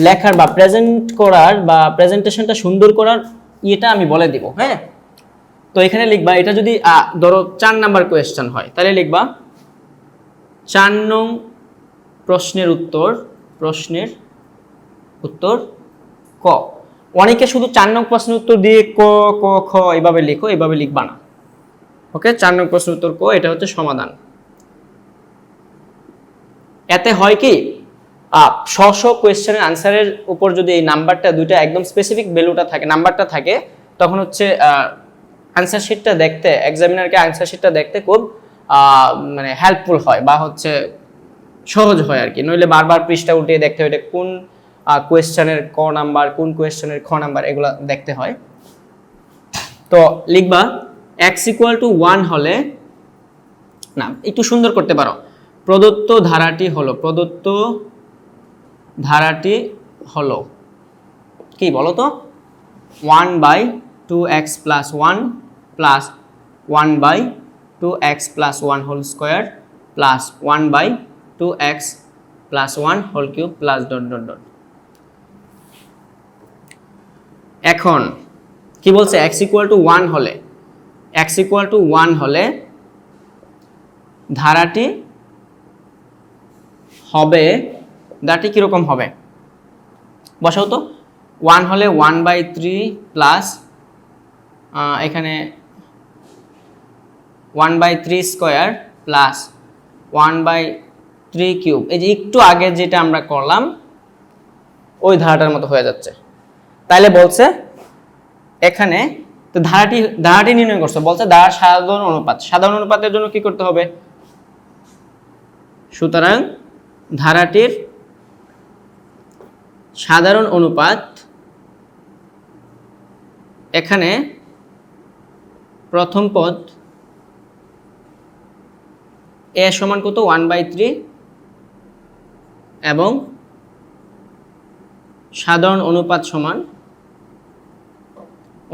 লেখার বা প্রেজেন্ট করার বা প্রেজেন্টেশনটা সুন্দর করার এটা আমি বলে দিব। হ্যাঁ, তো এখানে লিখবা, এটা যদি ধরো 4 নাম্বার কোয়েশ্চেন হয়, তাহলে লিখবা 4 নং প্রশ্নের উত্তর ক। অনেকে শুধু 4 নং প্রশ্নের উত্তর দিয়ে ক ক খ এইভাবে লিখো, এইভাবে লিখবা না। ওকে, 4 নং প্রশ্নের উত্তর ক, এটা হচ্ছে সমাধান। এতে হয় কি, স্ব কোয়েশ্চেনের আনসারের উপর যদি এই নাম্বারটা দুইটা একদম স্পেসিফিক ভ্যালুটা থাকে, নাম্বারটা থাকে, তখন হচ্ছে আনসার শিটটা দেখতে, এক্সামিনারকে আনসার শিটটা দেখতে খুব মানে হেল্পফুল হয় বা হচ্ছে সহজ হয় আর কি। নইলে বারবার পৃষ্ঠা উল্টিয়ে দেখতে হয় এটা কোন কোয়েশ্চেনের ক নাম্বার, কোন কোয়েশ্চেনের খ নাম্বার, এগুলো দেখতে হয়। তো লিখবা x = 1 হলে না, একটু সুন্দর করতে পারো। প্রদত্ত ধারাটি হলো কি বলো তো, 1/2x + 1 plus 1/2x + 1 whole square plus 1/2x + 1 whole cube plus dot dot dot. এখন কি বলছে, x = 1 হলে, x = 1 হলে ধারাটি হবে, ধারাটি কিরকম হবে বসাও তো। 1 হলে 1/3 প্লাস এখানে 1/3 স্কয়ার প্লাস 1/3 কিউব। এই যে একটু আগে যেটা আমরা করলাম ওই ধারাটার মতো হয়ে যাচ্ছে। তাইলে বলছে এখানে তো ধারাটি নির্ণয় করছে, বলছে ধারার সাধারণ অনুপাত। সাধারণ অনুপাতের জন্য কি করতে হবে, সুতরাং ধারাটির সাধারণ অনুপাত, এখানে প্রথম পদ a সমান কত 1/3 এবং সাধারণ অনুপাত সমান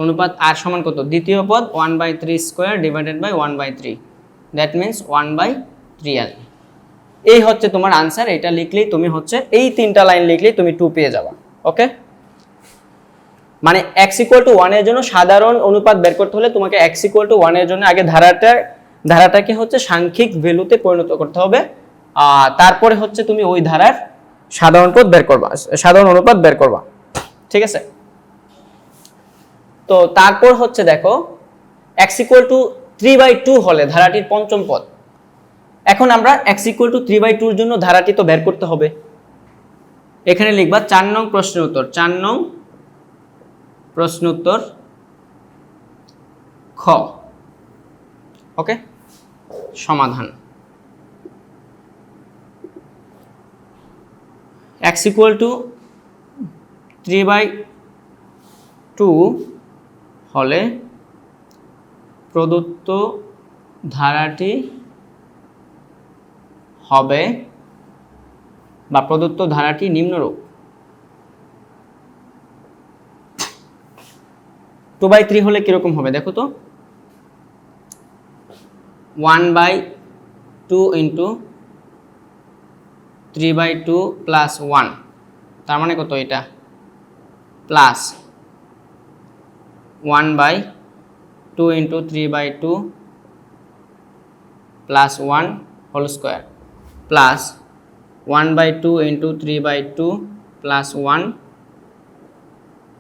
অনুপাত r সমান কত, দ্বিতীয় পদ 1/3 square divided by 1/3, that means 1/3l। এই হচ্ছে তোমার আনসার। এটা লিখলেই তুমি হচ্ছে এই তিনটা লাইন লিখলেই তুমি 2 পেয়ে যাবা। ওকে, মানে x = 1 এর জন্য সাধারণ অনুপাত বের করতে হলে তোমাকে x = 1 এর জন্য আগে ধারাটাকে হচ্ছে সাংখ্যিক ভ্যালুতে পরিণত করতে হবে, তারপরে হচ্ছে তুমি ওই ধারার সাধারণ অনুপাত বের করবা। ঠিক আছে, তো তারপর হচ্ছে দেখো x = 3/2 হলে ধারাটির পঞ্চম পদ। এখন আমরা x = 3/2 এর জন্য ধারাটি তো বের করতে হবে। এখানে লিখবা 4 নং প্রশ্নের উত্তর, 4 নং প্রশ্ন উত্তর খ। ওকে, সমাধান x = 3/2 হলে প্রদত্ত ধারাটি হবে বা প্রদত্ত ধারাটি নিম্নরূপ। 2/3 হলে কিরকম হবে দেখো তো, 1/2 ইন্টু 3/2 প্লাস 1, তার মানে কত এটা, plus 1/2 into 3/2 plus 1 whole square plus 1/2 into 3/2 plus 1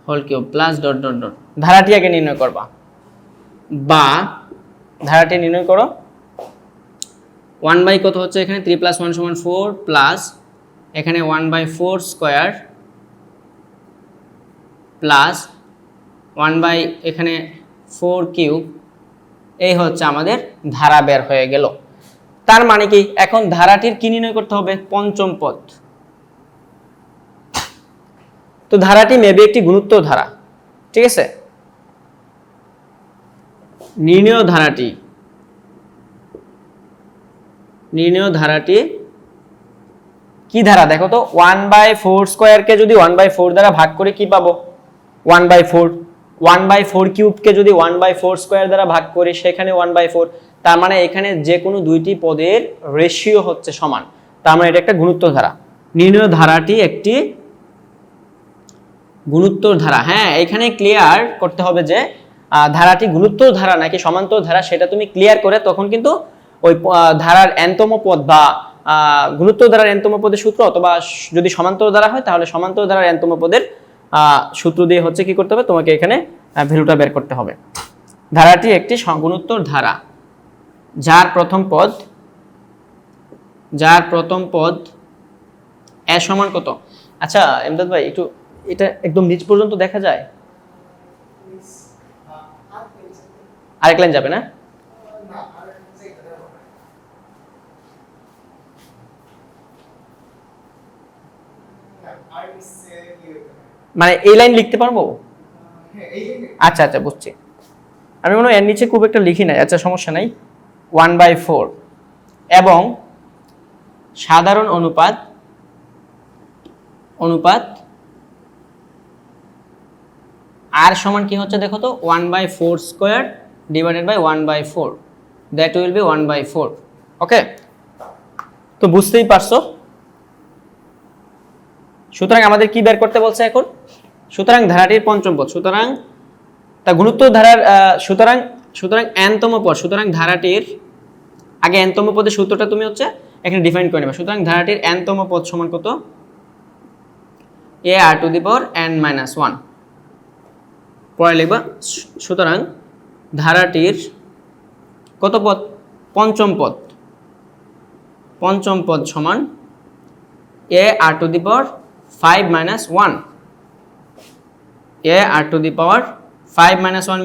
whole cube plus dot dot dot. ধারাটি আগে নির্ণয় করবা, বা ধারাটি নির্ণয় করো। 1 কত হচ্ছে এখানে 3 + 1 = 4 প্লাস এখানে 1/4 স্কয়ার প্লাস 1 এখানে 4 কিউব। এই হচ্ছে আমাদের ধারা বের হয়ে গেল। তার মানে কি, এখন ধারাটির কি নির্ণয় করতে হবে, পঞ্চম পদ। তো ধারাটি মেবি একটি গুণোত্তর ধারা। ঠিক আছে, নির্ণয় ধারাটি কি ধারা দেখো তো, 1/4 স্কয়ারকে যদি 1/4 দ্বারা ভাগ করে কি পাবো, 1/4। 1/4 কিউবকে যদি 1/4 স্কয়ার দ্বারা ভাগ করি সেখানে 1/4। তার মানে এখানে যে কোনো দুইটি পদের রেশিও হচ্ছে সমান, তার মানে এটা একটা গুণোত্তর ধারা। নির্ণয় ধারাটি একটি গুণোত্তর ধারা। হ্যাঁ, এখানে ক্লিয়ার করতে হবে যে ধারাটি গুণোত্তর ধারা নাকি সমান্তর ধারা, সেটা তুমি ক্লিয়ার করে তখন কিন্তু ওই ধারার nতম পদ বা গুণোত্তর ধারার nতম পদের সূত্র, অথবা যদি সমান্তর ধারা হয় তাহলে সমান্তর ধারার nতম পদের সূত্র দিয়ে হচ্ছে কি করতে হবে, তোমাকে এখানে ভ্যালুটা বের করতে হবে। ধারাটি একটি গুণোত্তর ধারা যার প্রথম পদ a সমান কত। আচ্ছা এমদাদ ভাই, একটু এটা একদম নিচ পর্যন্ত দেখা যায়, আরেক লাইন যাবে না? মানে এই লাইন লিখতে পারবো? আচ্ছা বুঝছি। আমি মনে হয় এর নিচে খুব একটা লিখি নাই। আচ্ছা সমস্যা নাই। 1/4 এবং সাধারণ অনুপাত আর সমান কি হচ্ছে দেখো তো 1/4 square divided by 1/4, that will be 1/4। Okay, তো বুঝতেই পারছো। সুতরাং আমাদের কি বের করতে বলছে এখন? সুতরাং ধারাটির পঞ্চম পদ, সুতরাং তা গুণোত্তর ধারার সুতরাং n-তম পদ, সুতরাং ধারাটির আগে n-তম পদের সূত্রটা তুমি হচ্ছে এখানে ডিফাইন করে নেবে। সুতরাং ধারাটির n-তম পদ সমান কত? ar⁻n-1 পরে লিখবা। সুতরাং ধারাটির কত পদ? পঞ্চম পদ সমান ar⁵ ar⁵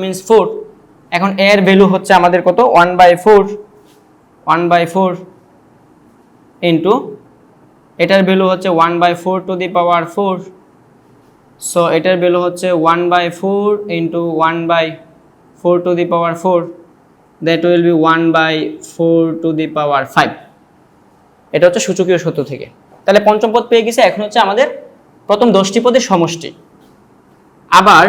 means 4। এখন এর ভ্যালু হচ্ছে আমাদের কত? 1/4 ইন্টু এটার ভ্যালু হচ্ছে 1/4 সো এটার ভ্যালু হচ্ছে 1/4 ইন্টু 1/4 দ্যাট উইল বি 1/4 এটা হচ্ছে সূচকীয় সূত্র থেকে। তাহলে পঞ্চম পদ পেয়ে গেছে। এখন হচ্ছে আমাদের প্রথম 10টি পদের সমষ্টি। আবার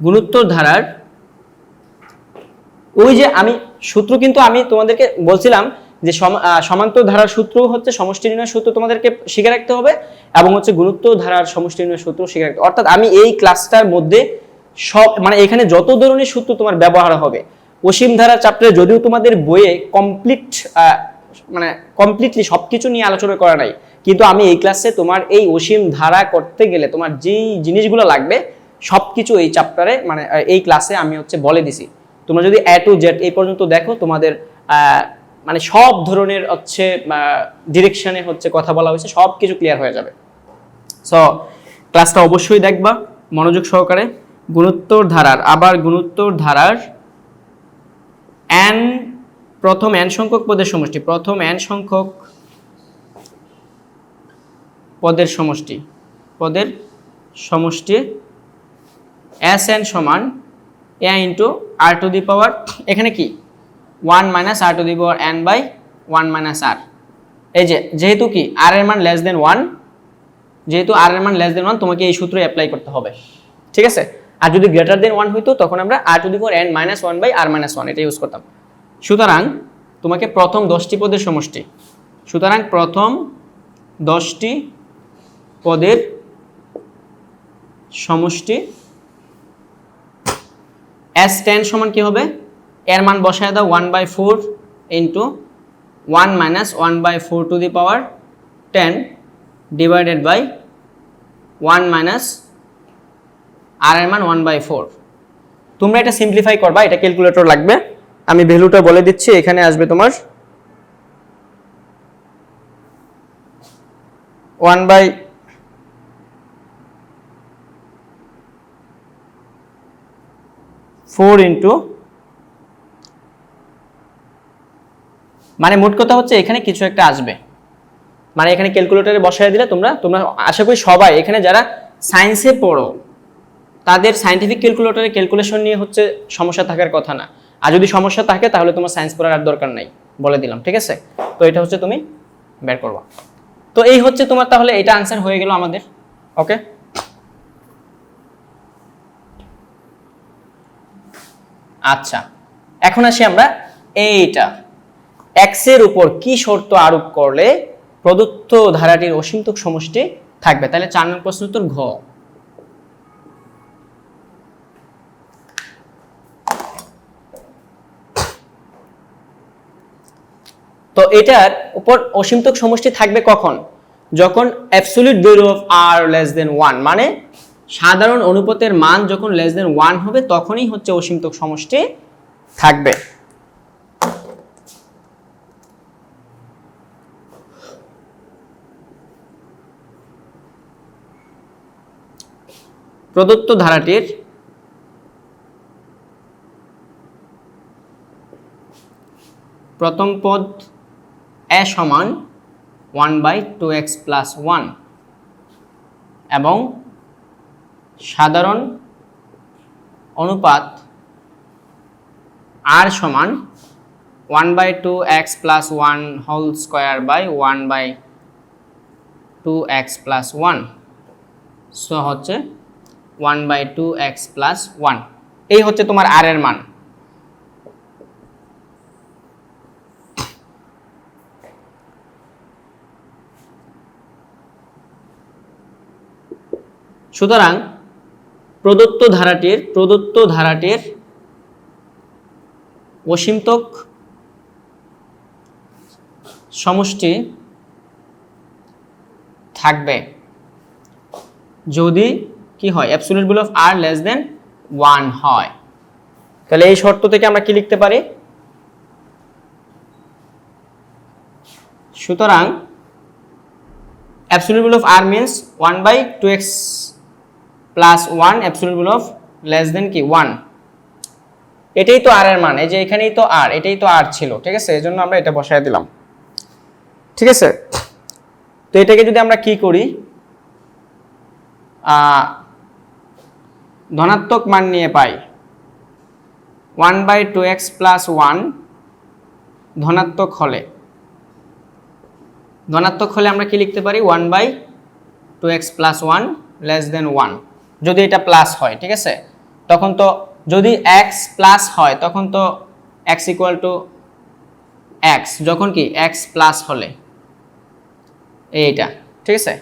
গুণোত্তর ধারার ওই যে আমি সূত্র কিন্তু আমি তোমাদেরকে বলছিলাম যে সমান্তর ধারার সূত্র হচ্ছে সমষ্টি নির্ণয় সূত্র তোমাদেরকে শিখে রাখতে হবে, এবং হচ্ছে গুণোত্তর ধারার সমষ্টি নির্ণয় সূত্র শিখে রাখতে হবে। অর্থাৎ আমি এই ক্লাসটার মধ্যে সব মানে এখানে যত ধরনের সূত্র তোমার ব্যবহার হবে, অসীম ধারার চ্যাপ্টারে যদিও তোমাদের বইয়ে কমপ্লিটলি সবকিছু নিয়ে আলোচনা করা নাই, কিন্তু আমি এই ক্লাসে তোমার এই অসীম ধারা করতে গেলে তোমার যেই জিনিসগুলো লাগবে সবকিছু এই চ্যাপ্টারে মানে এই ক্লাসে আমি হচ্ছে বলে দিছি। তোমরা যদি A to Z এই পর্যন্ত দেখো, তোমাদের মানে সব ধরনের হচ্ছে ডিরেকশনে হচ্ছে কথা বলা হয়েছে, সব কিছু ক্লিয়ার হয়ে যাবে। সো ক্লাসটা অবশ্যই দেখবা মনোযোগ সহকারে। গুণোত্তর ধারার প্রথম n সংখ্যক পদের সমষ্টি, পদের সমষ্টি Sn সমান a ইন্টু r⁴ এখানে কি 1 - r⁴n/1 - r। এই যে যেহেতু কি r এর মান লেস দেন 1, তোমাকে এই সূত্র অ্যাপ্লাই করতে হবে, ঠিক আছে? আর যদি গ্রেটার দেন 1 হইতো তখন আমরা r⁻n-1/r-1 এটা ইউজ করতাম। সুতরাং তোমাকে প্রথম 10টি পদের সমষ্টি, S10 সমান কি হবে? এর মান বসায় দাও 1/4 ইন্টু 1 - 1/4 ডিভাইডেড বাই 1 - r এর মান 1/4। তোমরা এটা সিম্পলিফাই করবা, এটা ক্যালকুলেটর লাগবে। আমি ভ্যালুটা বলে দিচ্ছি, এখানে আসবে তোমার 1/4 ইন্টু মানে মোট কথা হচ্ছে এখানে কিছু একটা আসবে, মানে এখানে ক্যালকুলেটরে বসায় দিলে তোমরা আশা করি সবাই এখানে যারা সায়েন্সে পড়ো তাদের সায়েন্টিফিক ক্যালকুলেটরে ক্যালকুলেশন নিয়ে হচ্ছে সমস্যা থাকার কথা না। আর যদি সমস্যা থাকে তাহলে তোমার সায়েন্স পড়ার আর দরকার নাই, বলে দিলাম, ঠিক আছে? তো এটা হচ্ছে তুমি বের করবা। তো এই হচ্ছে তোমার, তাহলে এটা आंसर হয়ে গেল আমাদের। ওকে, আচ্ছা এখন আসি আমরা এইটা x এর উপর কি শর্ত আরোপ করলে প্রদত্ত ধারাটির অসীমতক সমষ্টি থাকবে। তাহলে 4 নং প্রশ্ন উত্তর ঘ। তো এটার উপর অসীমতক সমষ্টি থাকবে কখন? যখন absolute value of r less than 1, মানে সাধারণ অনুপাতের মান যখন লেস দেন 1 হবে তখনই হচ্ছে অসীমতক সমষ্টি থাকবে। প্রদত্ত ধারাটির প্রথম পদ a সমান 1/2x + 1 এবং সাধারণ অনুপাত r সমান 1/2x + 1 whole square by 1/2x + 1, so হচ্ছে 1/2x + 1। এই হচ্ছে তোমার r এর মান। সুতরাং প্রদত্ত ধারাটির অসীমতক সমষ্টি থাকবে যদি কি হয়, absolute value of r less than 1 হয়। তাহলে এই শর্ত থেকে আমরা কি লিখতে পারি? সুতরাং absolute value of r means 1/2x + 1, absolute value of less than কি 1। এটাই তো r এর মান, এই যে এখানেই তো r, এটাই তো r ছিল, ঠিক আছে? এজন্য আমরা এটা বসায় দিলাম, ঠিক আছে? তো এটাকে যদি আমরা কি করি, ধনাত্মক মান নিয়ে পাই 1/2x + 1 ধনাত্মক হলে আমরা কি লিখতে পারি? 1/2x + 1 লেস দেন 1, যদি এটা প্লাস হয়, ঠিক আছে? তখন তো যদি x প্লাস হয় তখন তো x = x, যখন কি x প্লাস হলে এইটা, ঠিক আছে?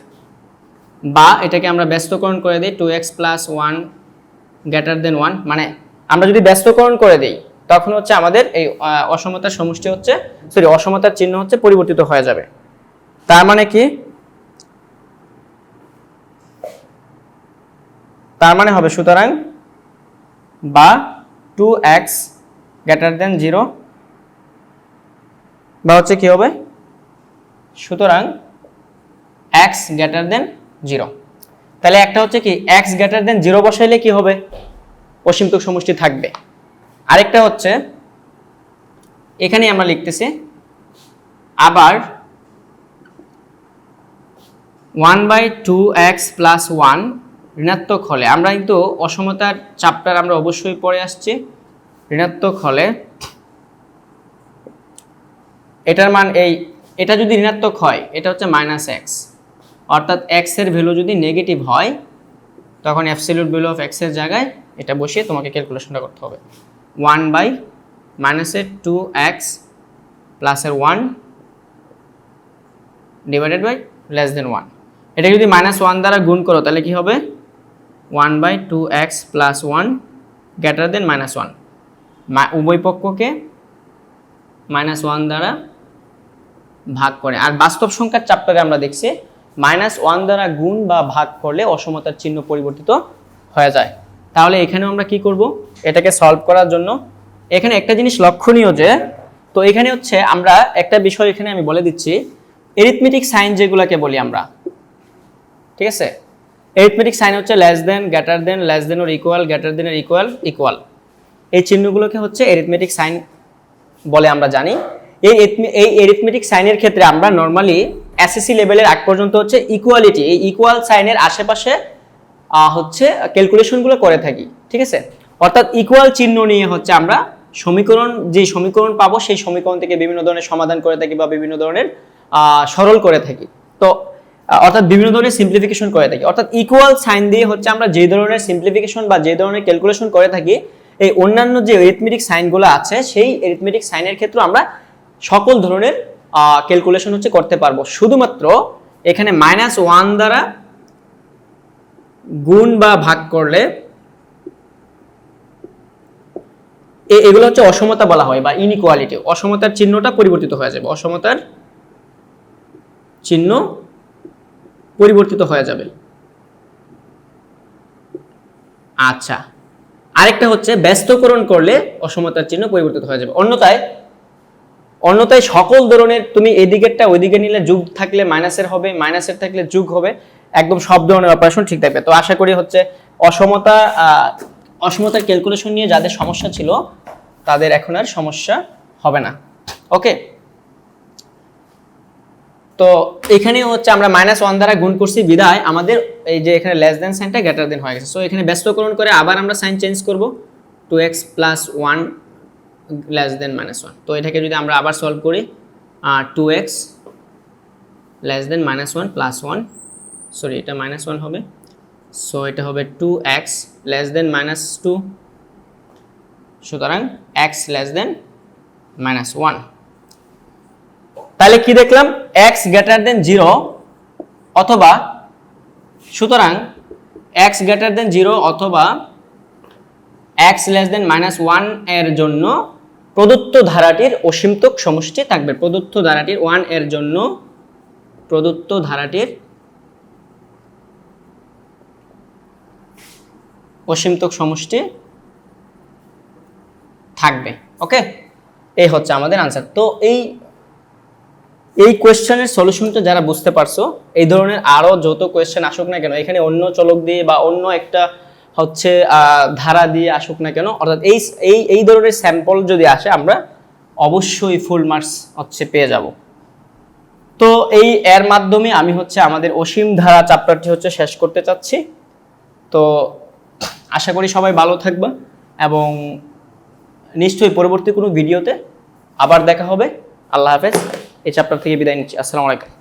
বা এটাকে আমরা ব্যস্তকরণ করে দিই 2x + 1 > 1, মানে আমরা যদি ব্যস্তকরণ করে দিই তখন হচ্ছে আমাদের এই অসমতার সমষ্টি হচ্ছে, সরি, অসমতার চিহ্ন হচ্ছে পরিবর্তিত হয়ে যাবে। তার মানে কি? তার মানে হবে সুতরাং বা 2x > 0, বা হচ্ছে কি হবে, সুতরাং x > 0। তাহলে একটা হচ্ছে কি x > 0 বসাইলে কি হবে, অসীমতক সমষ্টি থাকবে। আরেকটা হচ্ছে এখানে আমরা লিখতেছি আবার 1/2x + 1 ঋণাত্মক হলে, আমরা কিন্তু অসমতার চ্যাপ্টার আমরা অবশ্যই পড়ে আসছি, ঋণাত্মক হলে এটার মান এটা যদি ঋণাত্মক হয় এটা হচ্ছে -x, অর্থাৎ x এর ভ্যালু যদি নেগেটিভ হয় তখন অ্যাবসলিউট ভ্যালু অফ x এর জায়গায় এটা বসিয়ে তোমাকে ক্যালকুলেশনটা করতে হবে। 1/-2x + 1 divided by less than 1। এটা যদি -1 দ্বারা গুণ করো তাহলে কি হবে? 1/2x + 1 > -1, উভয় পক্ষকে -1 দ্বারা ভাগ করে। আর বাস্তব সংখ্যার চ্যাপ্টারে আমরা দেখছি -1 দ্বারা গুণ বা ভাগ করলে অসমতার চিহ্ন পরিবর্তিত হয়ে যায়। তাহলে এখানেও আমরা কি করব, এটাকে সলভ করার জন্য এখানে একটা জিনিস লক্ষণীয় যে, তো এখানে হচ্ছে আমরা একটা বিষয় এখানে আমি বলে দিচ্ছি, এরিথমেটিক সাইন যেগুলোকে বলি আমরা, ঠিক আছে? এরিথমেটিক সাইন হচ্ছে less than, greater than, less than or equal, greater than or equal, equal, এই চিহ্নগুলোকে হচ্ছে এরিথমেটিক সাইন বলে আমরা জানি। এই এরিথমেটিক সাইনের ক্ষেত্রে আমরা নরমালি এসএসসি লেভেলের আগ পর্যন্ত হচ্ছে ইকুয়ালিটি, এই ইকুয়াল সাইনের আশেপাশে হচ্ছে ক্যালকুলেশনগুলো করে থাকি, ঠিক আছে? অর্থাৎ ইকুয়াল চিহ্ন নিয়ে হচ্ছে আমরা যে সমীকরণ পাবো সেই সমীকরণ থেকে বিভিন্ন ধরনের সমাধান করে থাকি বা বিভিন্ন ধরনের সরল করে থাকি, তো অর্থাৎ বিভিন্ন ধরনের সিম্পলিফিকেশন করে থাকি। অর্থাৎ ইকুয়াল সাইন দিয়ে হচ্ছে আমরা যে ধরনের সিম্পলিফিকেশন বা যে ধরনের ক্যালকুলেশন করে থাকি, এই অন্যান্য যে এরিথমেটিক সাইনগুলো আছে সেই এরিথমেটিক সাইনের ক্ষেত্রে আমরা সকল ধরনের ক্যালকুলেশন হচ্ছে করতে পারবো। শুধুমাত্র এখানে -1 দ্বারা গুণ বা ভাগ করলে এগুলো হচ্ছে অসমতা বলা হয় বা ইনইকুয়ালিটি, অসমতার চিহ্নটা পরিবর্তিত হয়ে যাবে, অসমতার চিহ্ন পরিবর্তিত হয়ে যাবে। আচ্ছা, আরেকটা হচ্ছে ব্যস্তকরণ করলে অসমতার চিহ্ন পরিবর্তিত হয়ে যাবে। অন্যথায় সকল ধরনের তুমি এদিকেরটা ওইদিকে নিলে যোগ থাকলে মাইনাসের হবে, মাইনাসের থাকলে যোগ হবে, একদম সব ধরনের অপারেশন ঠিক থাকবে। তো আশা করি হচ্ছে অসমতার ক্যালকুলেশন নিয়ে যাদের সমস্যা ছিল তাদের এখন আর সমস্যা হবে না। ওকে, তো এখানে হচ্ছে আমরা -1 দ্বারা গুণ করছি বিধায় আমাদের এই যে এখানে লেস দেন সাইনটা গ্রেটার দেন হয়ে গেছে। সো এখানে ব্যস্তকরণ করে আবার আমরা সাইন চেঞ্জ করব, 2x + 1 লেস দেন -1। তো এটাকে যদি আমরা আবার সলভ করি 2x less than -1 plus 1, sorry এটা -1 হবে, সো এটা হবে 2x লেস দেন -2, সুতরাং x লেস দেন -1। তাহলে কি দেখলাম, x গ্রেটার দেন 0 অথবা, সুতরাং x গ্রেটার দেন 0 অথবা x লেস দেন -1 এর জন্য প্রদত্ত ধারাটির অসীমতক সমষ্টি থাকবে। প্রদত্ত ধারাটির 1 এর জন্য প্রদত্ত ধারাটির অসীমতক সমষ্টি থাকবে। ওকে, এই হচ্ছে আমাদের আনসার। তো এই কোয়েশ্চেনের সলিউশনটা যারা বুঝতে পারছো, এই ধরনের আরো যত কোয়েশ্চেন আসুক না কেন, এখানে অন্য চলক দিয়ে বা অন্য একটা হচ্ছে ধারা দিয়ে আসুক না কেন, অর্থাৎ এই ধরনের স্যাম্পল যদি আসে আমরা অবশ্যই ফুল মার্কস হচ্ছে পেয়ে যাব। তো এর মাধ্যমে আমি হচ্ছে আমাদের অসীম ধারা চ্যাপ্টারটি হচ্ছে শেষ করতে চাচ্ছি। তো আশা করি সবাই ভালো থাকবে এবং নিশ্চয়ই পরবর্তী কোনো ভিডিওতে আবার দেখা হবে। আল্লাহ হাফেজ। এই চ্যাপ্টার থেকে বিদায় নিচ্ছি। আসসালামু আলাইকুম।